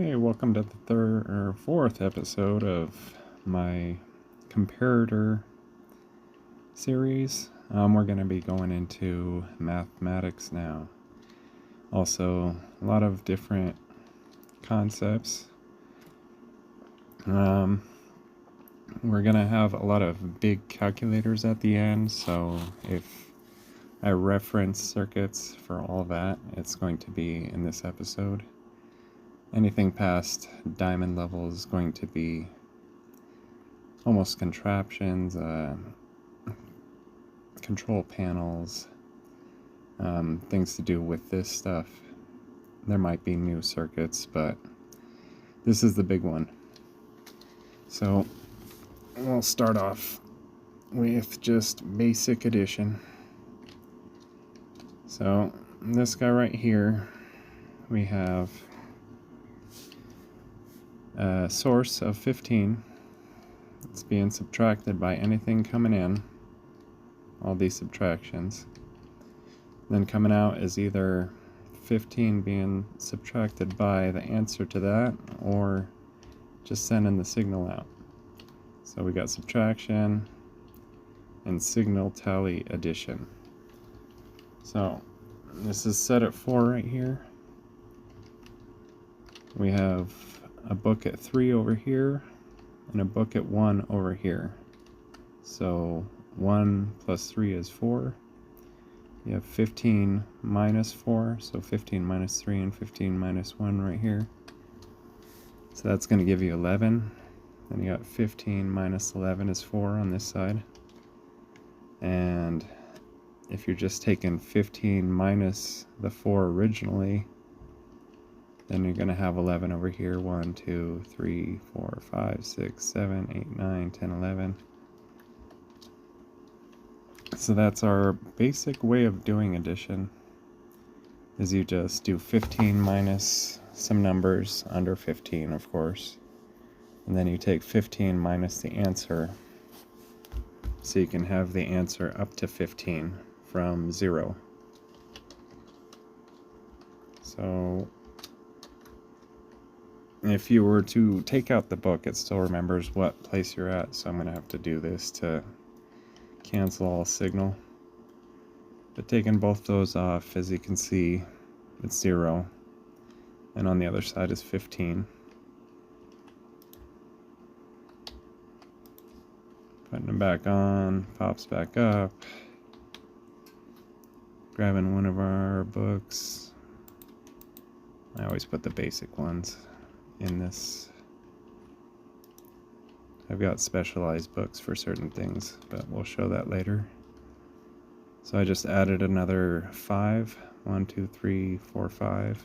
Hey, welcome to the third or fourth episode of my Comparator series. We're going to be going into mathematics now. Also, a lot of different concepts. We're going to have a lot of big calculators at the end, so if I reference circuits for all that, it's going to be in this episode. Anything past diamond level is going to be almost contraptions, control panels, things to do with this stuff. There might be new circuits, but this is the big one. So we'll start off with just basic addition. So this guy right here, we have a source of 15. It's being subtracted by anything coming in, all these subtractions. Then coming out is either 15 being subtracted by the answer to that, or just sending the signal out. So we got subtraction and signal tally addition. So this is set at 4 right here. We have a book at 3 over here and a book at 1 over here. So 1 plus 3 is 4. You have 15 minus 4, so 15 minus 3 and 15 minus 1 right here. So that's going to give you 11. Then you got 15 minus 11 is 4 on this side. And if you're just taking 15 minus the 4 originally, then you're going to have 11 over here. 1, 2, 3, 4, 5, 6, 7, 8, 9, 10, 11. So that's our basic way of doing addition, is you just do 15 minus some numbers under 15, of course. And then you take 15 minus the answer, so you can have the answer up to 15 from 0. So if you were to take out the book, it still remembers what place you're at, so I'm going to have to do this to cancel all signal. But taking both those off, as you can see, it's 0, and on the other side is 15. Putting it back on, pops back up. Grabbing one of our books. I always put the basic ones in this. I've got specialized books for certain things, but we'll show that later. So I just added another 5. 1, 2, 3, 4, 5.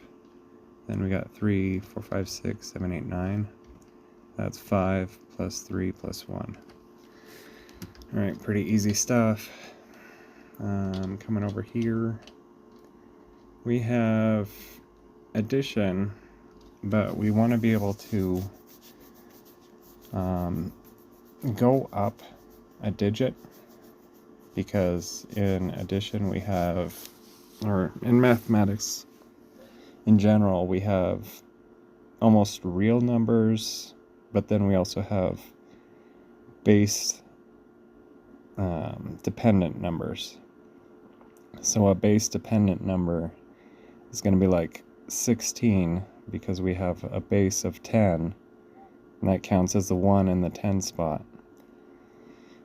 Then we got 3, 4, 5, 6, 7, 8, 9. That's 5 plus 3 plus 1. Alright, pretty easy stuff. Coming over here, we have addition, but we want to be able to go up a digit, because in addition we have, or in mathematics in general, we have almost real numbers, but then we also have base dependent numbers. So a base dependent number is going to be like 16, because we have a base of 10, and that counts as the 1 in the 10 spot.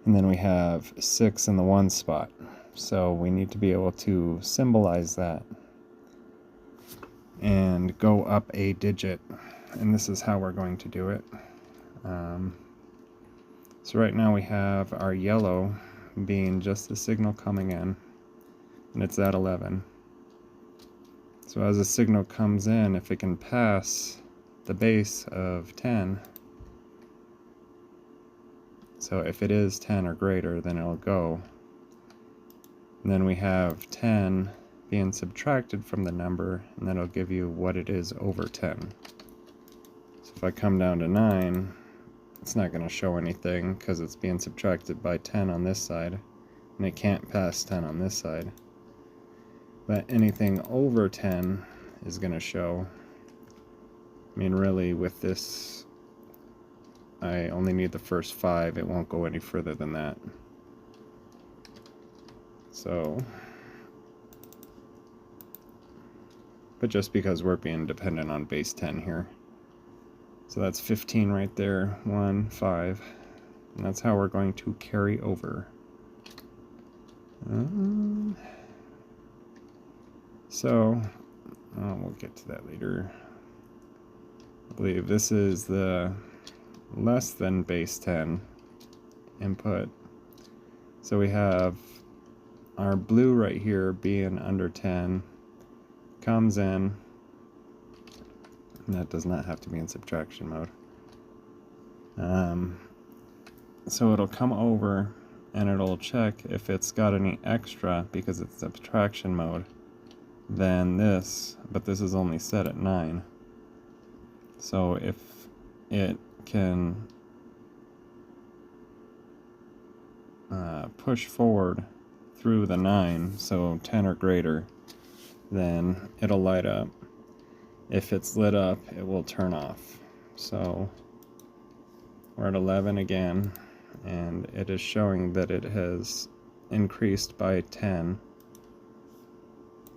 And then we have 6 in the 1 spot. So we need to be able to symbolize that and go up a digit. And this is how we're going to do it. So right now we have our yellow being just the signal coming in, and it's at 11. So as a signal comes in, if it can pass the base of 10, so if it is 10 or greater, then it'll go. And then we have 10 being subtracted from the number, and that'll give you what it is over 10. So if I come down to 9, it's not going to show anything because it's being subtracted by 10 on this side, and it can't pass 10 on this side. But anything over 10 is going to show. I mean, really, with this, I only need the first 5. It won't go any further than that. So, but just because we're being dependent on base 10 here. So that's 15 right there, 1, 5. And that's how we're going to carry over. We'll get to that later. I believe this is the less than base 10 input. So we have our blue right here being under 10, comes in, and that does not have to be in subtraction mode. So it'll come over and it'll check if it's got any extra because it's subtraction mode than this, but this is only set at 9. So if it can push forward through the 9, so 10 or greater, then it'll light up. If it's lit up, it will turn off. So we're at 11 again, and it is showing that it has increased by 10,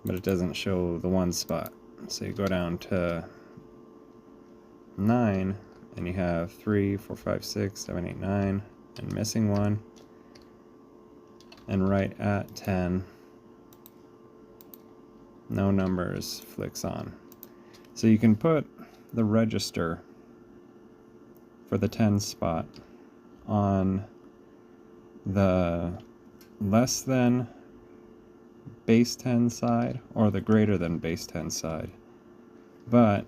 but it doesn't show the 1 spot. So you go down to 9, and you have 3, 4, 5, 6, 7, 8, 9, and missing 1. And right at 10, no numbers flicks on. So you can put the register for the 10 spot on the less than base 10 side or the greater than base 10 side. But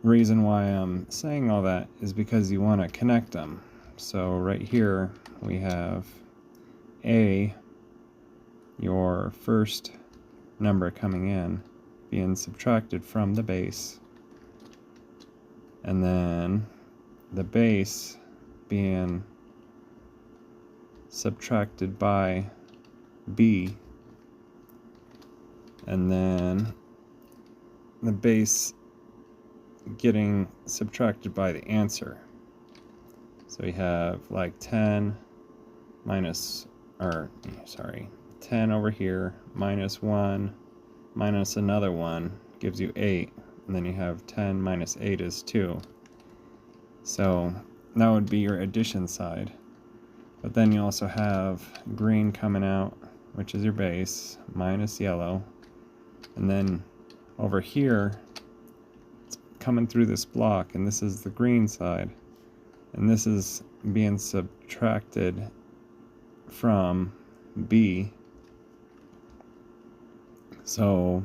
reason why I'm saying all that is because you want to connect them. So right here we have A, your first number coming in, being subtracted from the base, and then the base being subtracted by B, and then the base getting subtracted by the answer. So we have like 10 minus, 10 over here, minus 1, minus another 1, gives you 8, and then you have 10 minus 8 is 2. So that would be your addition side. But then you also have green coming out, which is your base, minus yellow. And then over here, it's coming through this block, and this is the green side. And this is being subtracted from B. So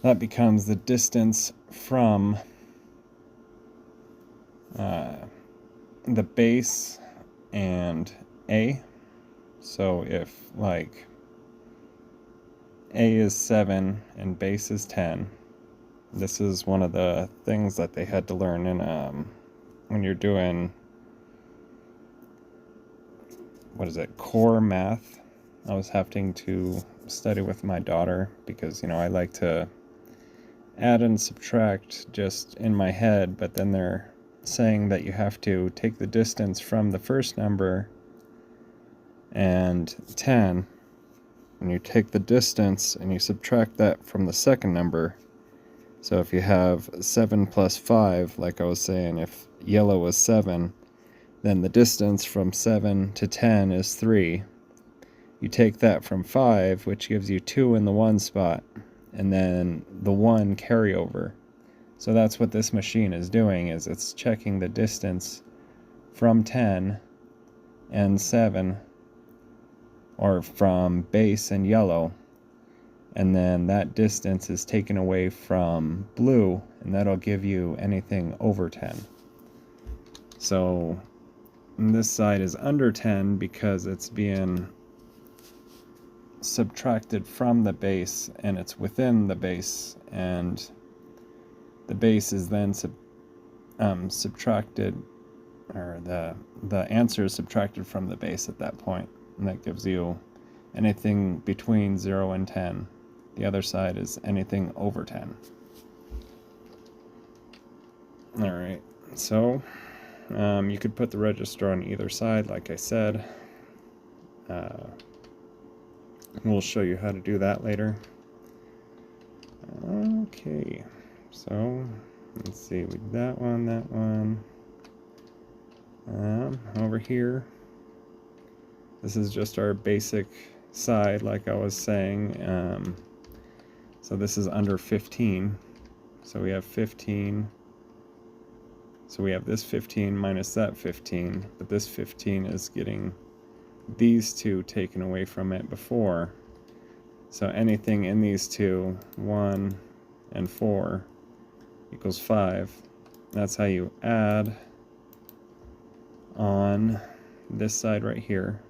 that becomes the distance from the base and A. So if like A is 7 and base is 10, this is one of the things that they had to learn in when you're doing, core math. I was having to study with my daughter because, I like to add and subtract just in my head, but then they're saying that you have to take the distance from the first number and 10, and you take the distance and you subtract that from the second number. So if you have 7 plus 5, like I was saying, if yellow was 7, then the distance from 7 to 10 is 3. You take that from 5, which gives you 2 in the 1 spot, and then the 1 carryover. So that's what this machine is doing, is it's checking the distance from 10 and 7, or from base and yellow, and then that distance is taken away from blue, and that'll give you anything over 10. So this side is under 10 because it's being subtracted from the base, and it's within the base, and the base is then subtracted, or the answer is subtracted from the base at that point, and that gives you anything between 0 and 10. The other side is anything over 10. Alright, so you could put the register on either side, like I said. We'll show you how to do that later. Okay, so let's see, we did that one. Over here, this is just our basic side, like I was saying. So this is under 15. So we have 15. So we have this 15 minus that 15, but this 15 is getting these two taken away from it before. So anything in these two, 1 and 4, equals 5. That's how you add on this side right here.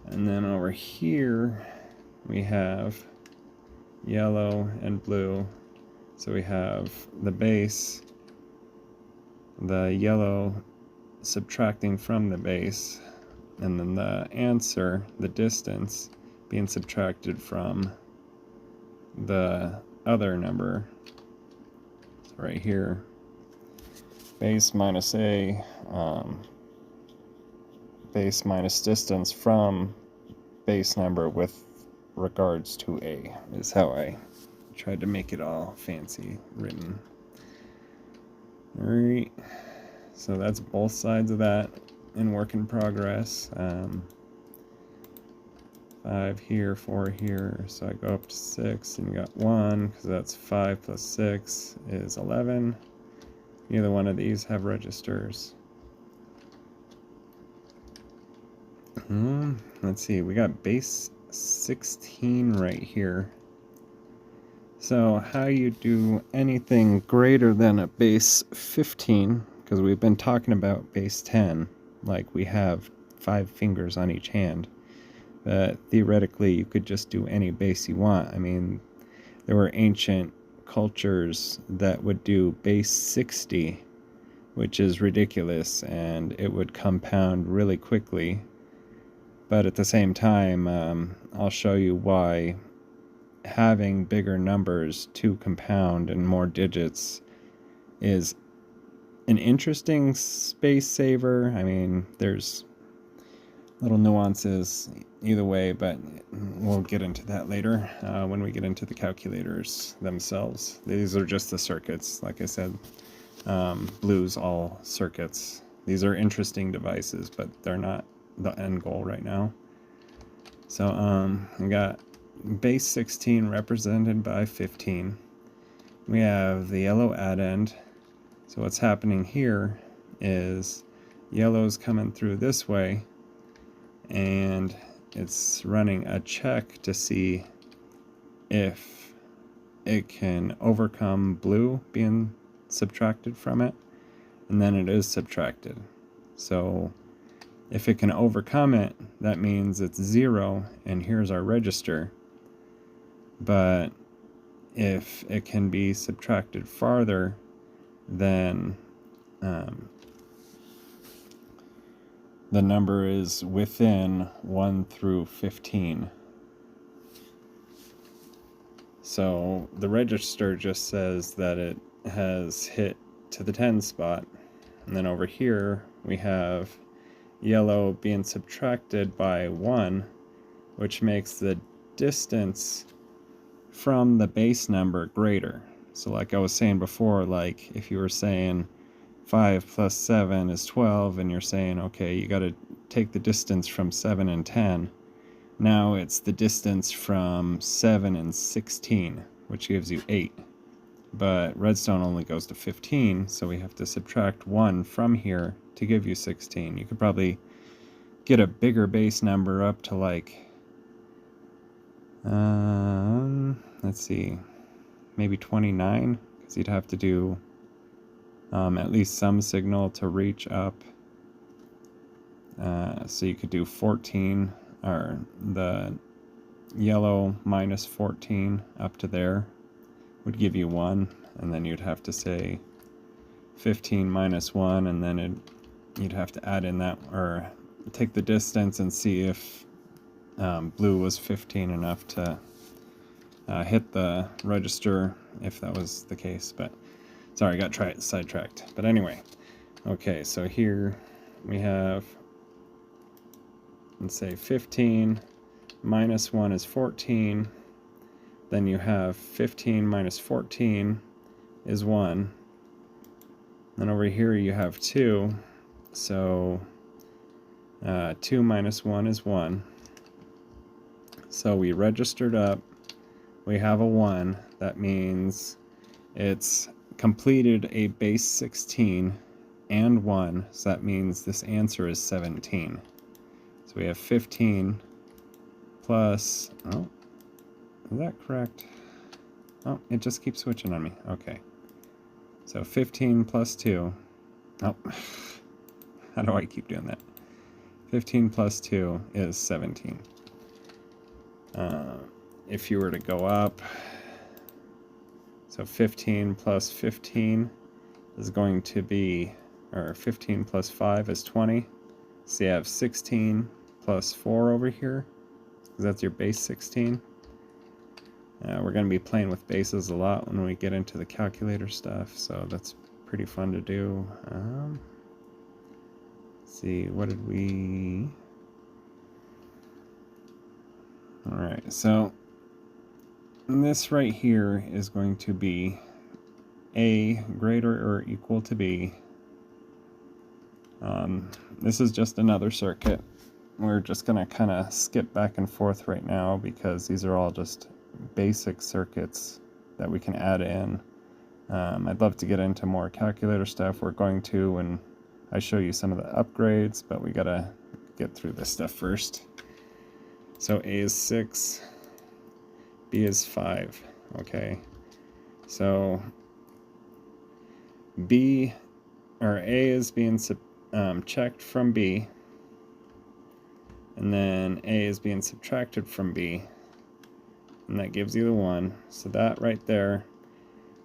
And then over here, we have yellow and blue. So we have the base, the yellow subtracting from the base, and then the answer, the distance, being subtracted from the other number. So right here, base minus a, base minus distance from base number with regards to a, is how I tried to make it all fancy written. Alright, so that's both sides of that in work in progress. 5 here, 4 here, so I go up to 6, and you got 1, because that's 5 plus 6 is 11. Neither one of these have registers. Let's see, we got base 16 right here. So how you do anything greater than a base 15, because we've been talking about base 10, like we have 5 fingers on each hand. But theoretically, you could just do any base you want. I mean, there were ancient cultures that would do base 60, which is ridiculous, and it would compound really quickly. But at the same time, I'll show you why having bigger numbers to compound and more digits is an interesting space saver. I mean, there's little nuances either way, but we'll get into that later when we get into the calculators themselves. These are just the circuits, like I said. Blue's all circuits. These are interesting devices, but they're not the end goal right now. So we got base 16 represented by 15. We have the yellow add end. So what's happening here is yellow's coming through this way, and it's running a check to see if it can overcome blue being subtracted from it, and then it is subtracted. So if it can overcome it, that means it's 0, and here's our register. But if it can be subtracted farther, then the number is within 1 through 15. So the register just says that it has hit to the 10 spot. And then over here we have yellow being subtracted by 1, which makes the distance from the base number greater. So like I was saying before, like if you were saying 5 plus 7 is 12, and you're saying, okay, you got to take the distance from 7 and 10. Now it's the distance from 7 and 16, which gives you 8. But Redstone only goes to 15, so we have to subtract 1 from here to give you 16. You could probably get a bigger base number up to like, let's see, maybe 29, because you'd have to do at least some signal to reach up. So you could do 14, or the yellow minus 14 up to there would give you 1, and then you'd have to say 15 minus 1, and then you'd have to add in that, or take the distance and see if blue was 15 enough to hit the register, if that was the case. But Sorry, I got sidetracked. But anyway, okay, so here we have, let's say 15 minus 1 is 14. Then you have 15 minus 14 is 1. Then over here you have 2. So 2 minus 1 is 1. So we registered up. We have a 1. That means it's completed a base 16 and 1. So that means this answer is 17. So we have 15 plus... Oh, is that correct? Oh, it just keeps switching on me. Okay. So 15 plus 2. Oh, how do I keep doing that? 15 plus 2 is 17. If you were to go up, so 15 plus 15 is going to be, or 15 plus 5 is 20. So you have 16 plus 4 over here, because that's your base 16. We're going to be playing with bases a lot when we get into the calculator stuff, so that's pretty fun to do. Let's see, what did we... Alright, so this right here is going to be A greater or equal to B. This is just another circuit. We're just going to kind of skip back and forth right now because these are all just basic circuits that we can add in. I'd love to get into more calculator stuff. We're going to when I show you some of the upgrades, but we gotta get through this stuff first. So A is 6, B is 5. Okay, so B or A is being checked from B, and then A is being subtracted from B, and that gives you the 1. So that right there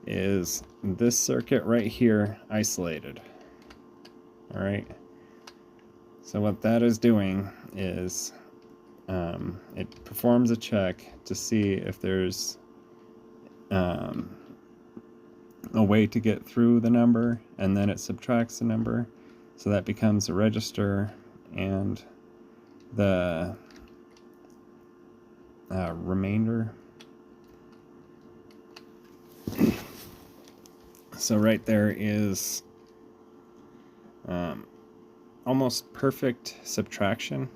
is this circuit right here isolated. All right. So what that is doing is it performs a check to see if there's a way to get through the number, and then it subtracts the number. So that becomes a register, and the remainder. So right there is almost perfect subtraction,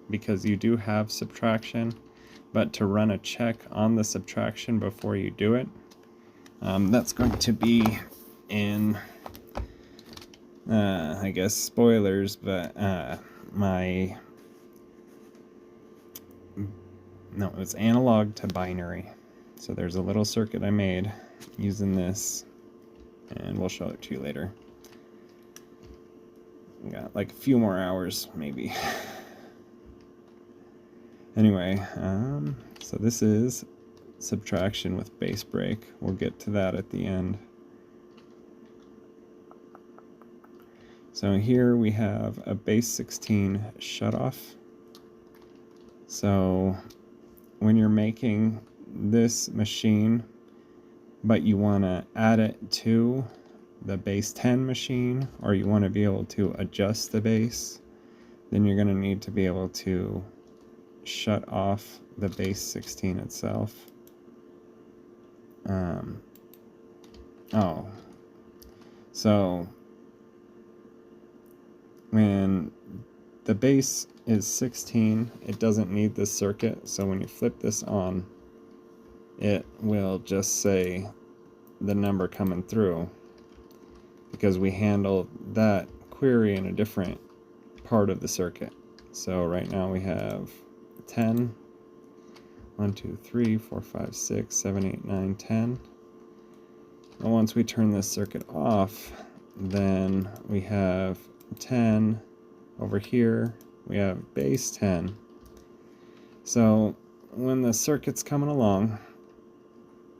because you do have subtraction, but to run a check on the subtraction before you do it, that's going to be in, I guess, spoilers, but no, it's analog to binary. So there's a little circuit I made using this, and we'll show it to you later. We got like a few more hours, maybe. Anyway, so this is subtraction with base break. We'll get to that at the end. So here we have a base 16 shutoff. So when you're making this machine, but you want to add it to the base 10 machine, or you want to be able to adjust the base, then you're going to need to be able to shut off the base 16 itself. So when the base is 16, it doesn't need this circuit, so when you flip this on, it will just say the number coming through, because we handle that query in a different part of the circuit. So right now we have 10, 1, 2, 3, 4, 5, 6, 7, 8, 9, 10. And once we turn this circuit off, then we have 10 over here. We have base 10. So when the circuit's coming along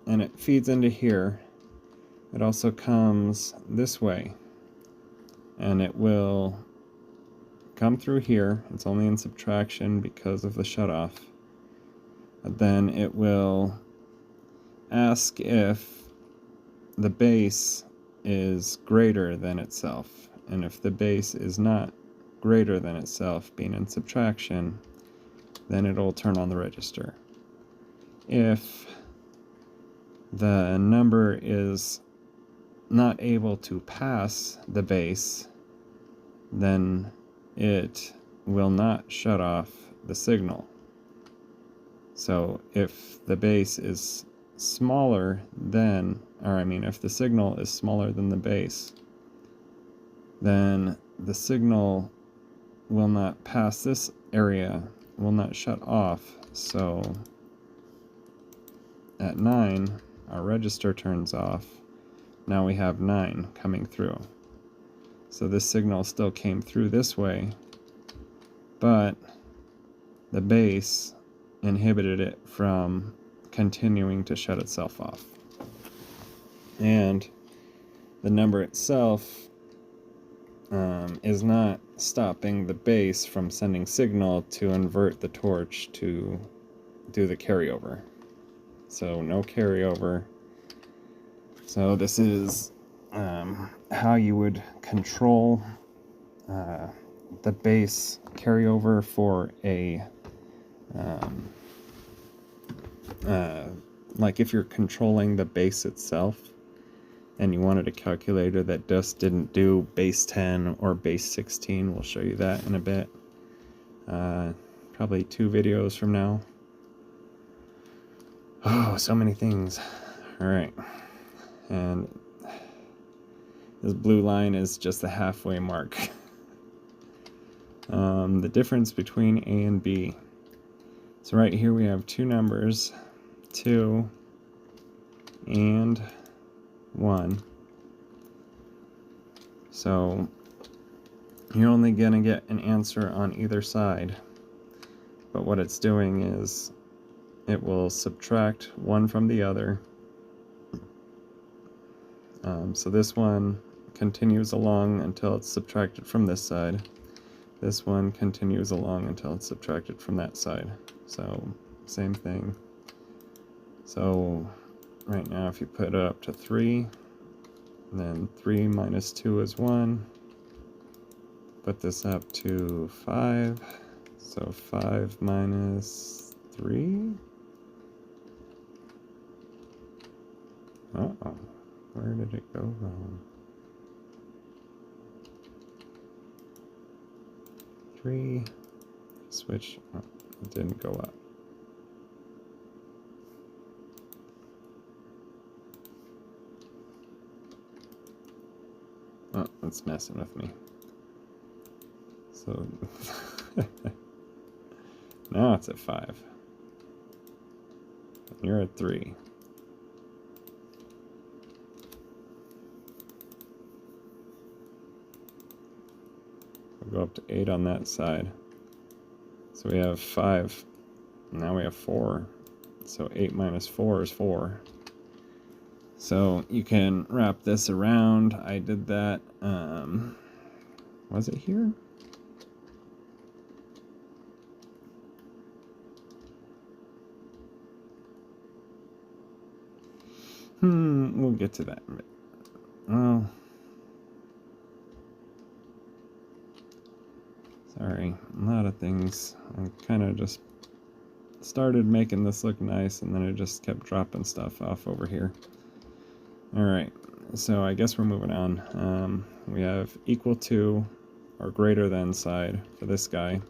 and it feeds into here, it also comes this way, and it will come through here. It's only in subtraction because of the shutoff. But then it will ask if the base is greater than itself. And if the base is not greater than itself, being in subtraction, then it'll turn on the register. If the number is not able to pass the base, then it will not shut off the signal. So if the base is smaller than, if the signal is smaller than the base, then the signal will not pass this area, will not shut off. So at 9, our register turns off. Now we have 9 coming through. So this signal still came through this way, but the base inhibited it from continuing to shut itself off. And the number itself is not stopping the base from sending signal to invert the torch to do the carryover. So no carryover. So this is how you would control the base carryover for a like if you're controlling the base itself and you wanted a calculator that just didn't do base 10 or base 16. We'll show you that in a bit. Probably 2 videos from now. Oh, so many things. Alright. And this blue line is just the halfway mark. The difference between A and B. So right here we have 2 numbers, 2 and 1. So you're only going to get an answer on either side. But what it's doing is it will subtract one from the other. So this one continues along until it's subtracted from this side. This one continues along until it's subtracted from that side. So same thing. So right now if you put it up to 3, then 3 minus 2 is 1. Put this up to 5. So 5 minus 3. Uh-oh. Where did it go wrong? 3. Switch. Oh, it didn't go up. Oh, it's messing with me. So now it's at 5. You're at 3. We'll go up to 8 on that side. So we have 5. Now we have 4. So 8 minus 4 is 4. So you can wrap this around. I did that. Was it here? We'll get to that. Oh. Sorry, a lot of things. I kind of just started making this look nice, and then I just kept dropping stuff off over here. Alright, so I guess we're moving on. We have equal to or greater than side for this guy.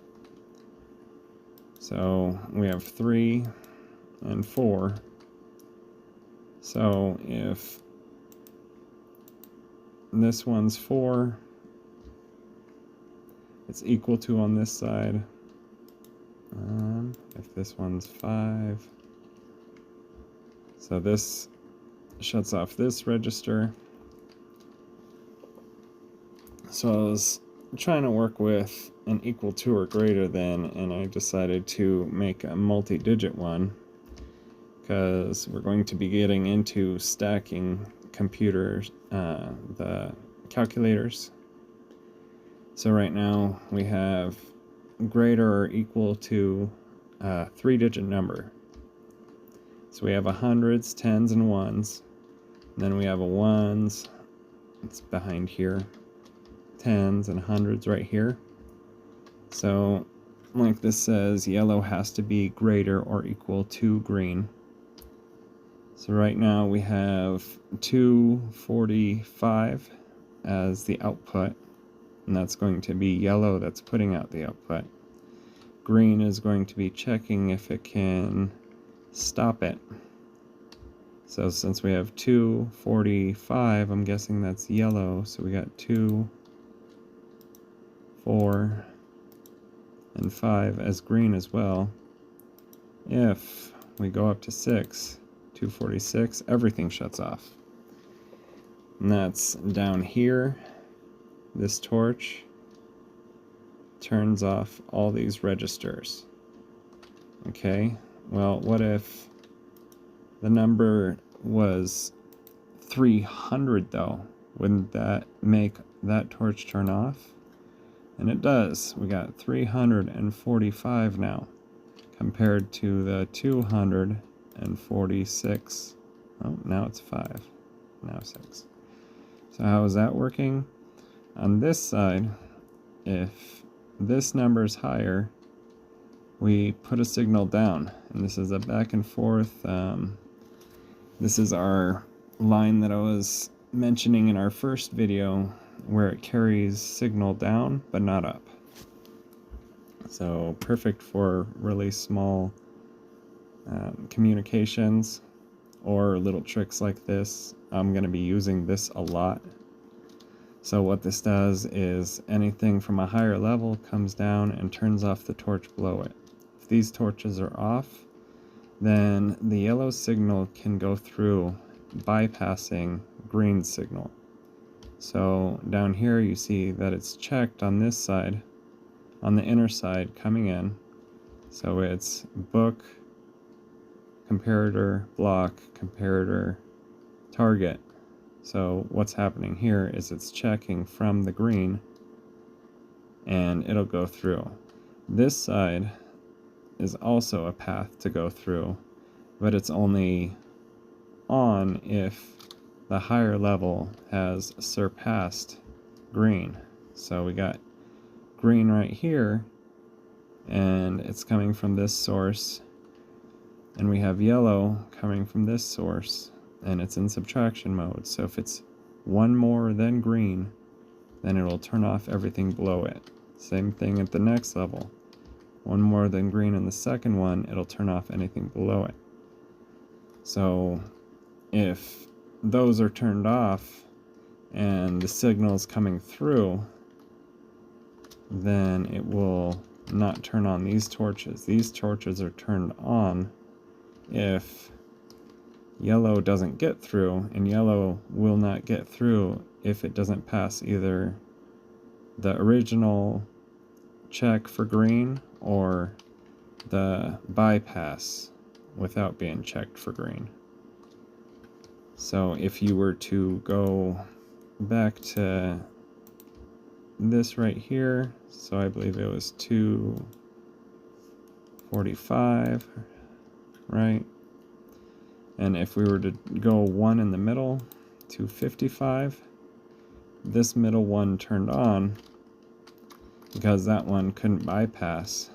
So we have 3 and 4. So if this one's 4, it's equal to on this side. If this one's 5, so this shuts off this register. So I was trying to work with an equal to or greater than, and I decided to make a multi-digit one because we're going to be getting into stacking computers, the calculators. So right now we have greater or equal to a 3-digit number. So we have 100s, 10s, and 1s. And then we have a 1s, it's behind here. Tens and hundreds right here. So, like this says, yellow has to be greater or equal to green. So right now we have 245 as the output, and that's going to be yellow that's putting out the output. Green is going to be checking if it can stop it. So since we have 245, I'm guessing that's yellow, so we got 2, 4, and 5 as green as well. If we go up to 6, 246, everything shuts off. And that's down here. This torch turns off all these registers. Okay, well, what if the number was 300 though? Wouldn't that make that torch turn off? And it does. We got 345 now, compared to the 246. Oh, now it's 5. Now 6. So how is that working? On this side, if this number is higher, we put a signal down. And this is a back and forth. This is our line that I was mentioning in our first video, where it carries signal down but not up. So perfect for really small communications or little tricks like this. I'm going to be using this a lot. So what this does is anything from a higher level comes down and turns off the torch below it. If these torches are off, then the yellow signal can go through, bypassing green signal. So down here you see that it's checked on this side, on the inner side coming in. So it's book, comparator, block, comparator, target. So what's happening here is it's checking from the green and it'll go through. This side is also a path to go through, but it's only on if the higher level has surpassed green. So we got green right here, and it's coming from this source, and we have yellow coming from this source, and it's in subtraction mode. So if it's one more than green, then it'll turn off everything below it. Same thing at the next level. One more than green in the second one, it'll turn off anything below it. So if those are turned off and the signal's coming through, then it will not turn on these torches. These torches are turned on if yellow doesn't get through, and yellow will not get through if it doesn't pass either the original check for green or the bypass without being checked for green. So if you were to go back to this right here, so I believe it was 245, right? And if we were to go one in the middle, 255, this middle one turned on because that one couldn't bypass.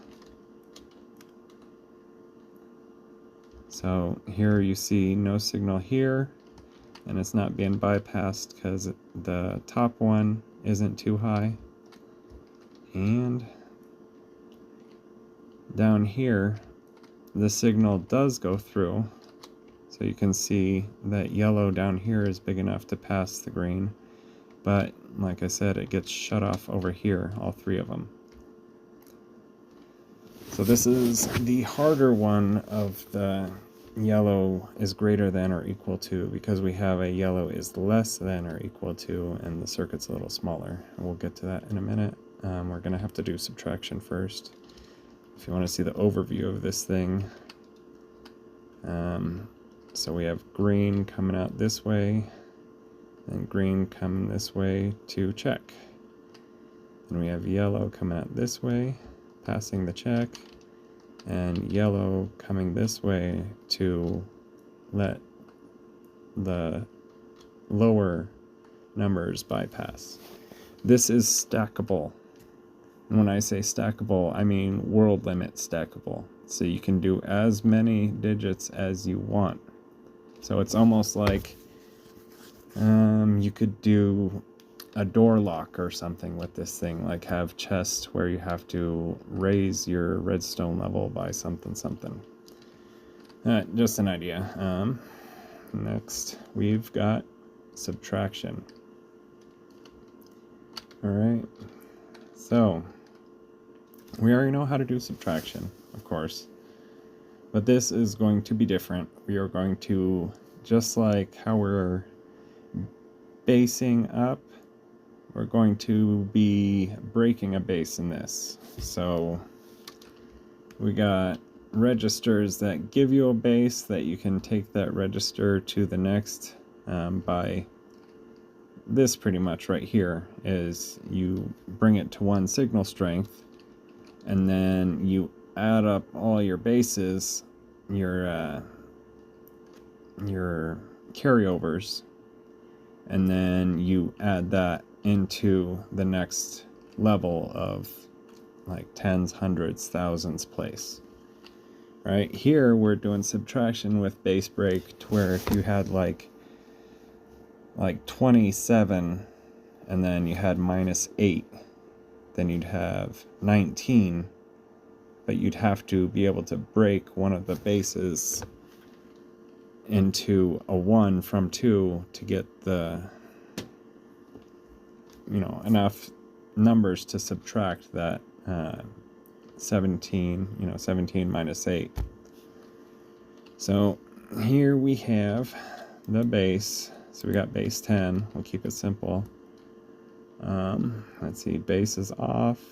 So here you see no signal here, and it's not being bypassed because the top one isn't too high. And down here, the signal does go through. So you can see that yellow down here is big enough to pass the green. But like I said, it gets shut off over here, all three of them. So this is the harder one of the yellow is greater than or equal to, because we have a yellow is less than or equal to, and the circuit's a little smaller. And we'll get to that in a minute. We're going to have to do subtraction first. If you want to see the overview of this thing. So we have green coming out this way, and green coming this way to check. And we have yellow coming out this way, passing the check, and yellow coming this way to let the lower numbers bypass. This is stackable. And when I say stackable, I mean world limit stackable. So you can do as many digits as you want. So it's almost like you could do a door lock or something with this thing, like have chests where you have to raise your redstone level by something. Just an idea. Next, we've got subtraction. Alright, so we already know how to do subtraction, of course, but this is going to be different. We are going to, just like how we're basing up, we're going to be breaking a base in this. So we got registers that give you a base that you can take that register to the next by this pretty much right here is you bring it to 1 signal strength, and then you add up all your bases, your carryovers, and then you add that into the next level of like tens, hundreds, thousands place. Right here we're doing subtraction with base break, to where if you had like 27 and then you had -8, then you'd have 19, but you'd have to be able to break one of the bases into a 1 from 2 to get the, enough numbers to subtract that 17, 17 minus 8. So here we have the base. So we got base 10. We'll keep it simple. Let's see, base is off.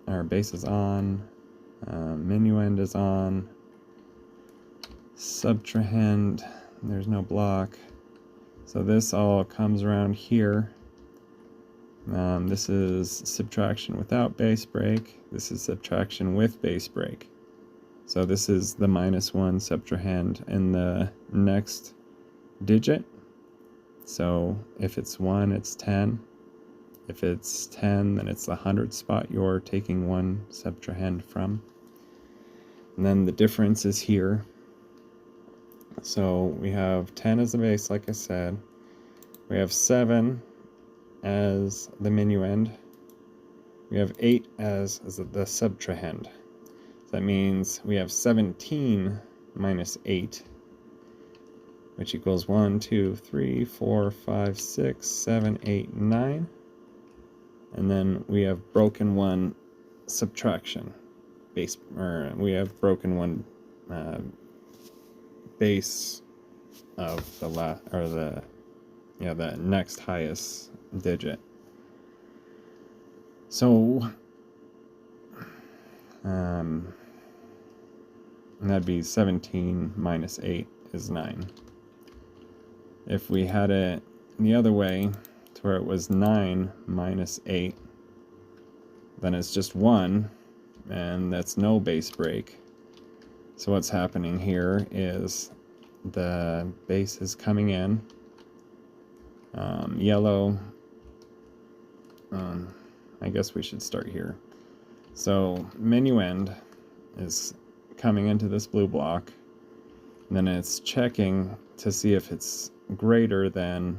Our base is on. Menu end is on. Subtrahend, there's no block. So this all comes around here. This is subtraction without base break. This is subtraction with base break. So this is the -1 subtrahend in the next digit. So if it's 1, it's 10. If it's 10, then it's the 100th spot you're taking 1 subtrahend from. And then the difference is here. So we have 10 as the base, like I said. We have 7 as the minuend. We have 8 as the subtrahend. So that means we have 17 minus 8, which equals 1, 2, 3, 4, 5, 6, 7, 8, 9. And then we have broken 1 subtraction base, or we have broken 1 base of the the next highest digit. So that'd be 17 minus 8 is 9. If we had it the other way, to where it was 9 minus 8, then it's just 1, and that's no base break. So what's happening here is the base is coming in. Yellow, I guess we should start here. So menu end is coming into this blue block, and then it's checking to see if it's greater than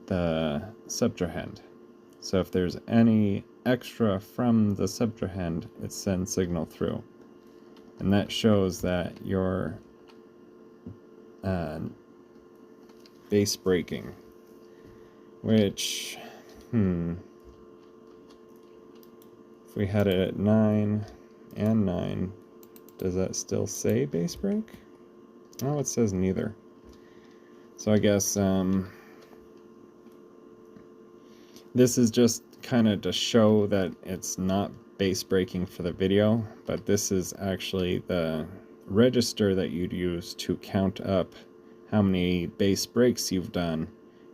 the subtrahend. So if there's any extra from the subtrahend, it sends signal through, and that shows that your base breaking, which if we had it at 9 and 9, does that still say base break? Oh, it says neither. So I guess this is just kind of to show that it's not base breaking for the video, but this is actually the register that you'd use to count up how many base breaks you've done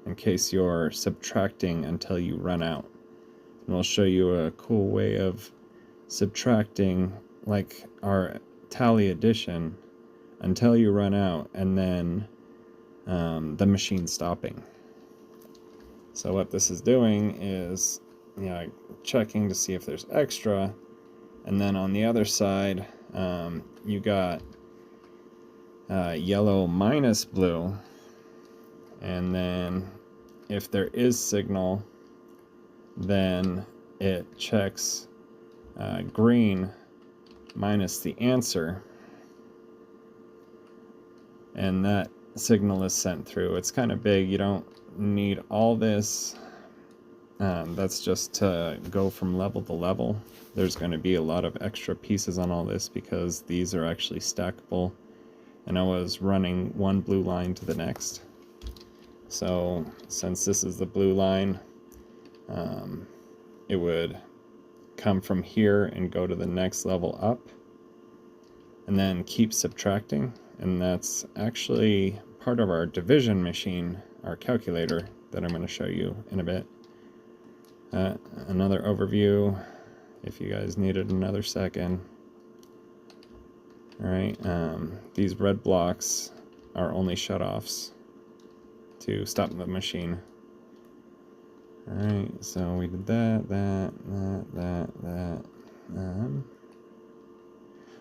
in case you're subtracting until you run out. And we'll show you a cool way of subtracting, like our tally addition, until you run out, and then the machine stopping. So what this is doing is, checking to see if there's extra, and then on the other side, you got yellow minus blue, and then if there is signal, then it checks green minus the answer, and that signal is sent through. It's kind of big. You don't need all this. That's just to go from level to level. There's going to be a lot of extra pieces on all this because these are actually stackable, and I was running one blue line to the next. So since this is the blue line, it would come from here and go to the next level up, and then keep subtracting. And that's actually part of our division machine, our calculator, that I'm going to show you in a bit. Another overview, if you guys needed another second. Alright, these red blocks are only shutoffs to stop the machine. Alright, so we did that.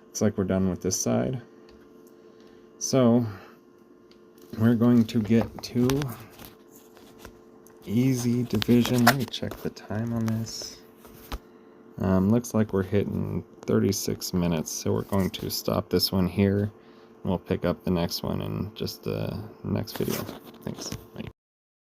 Looks like we're done with this side. So, we're going to get to easy division. Let me check the time on this. Looks like we're hitting 36 minutes, so we're going to stop this one here. We'll pick up the next one in just the next video. Thanks. Bye.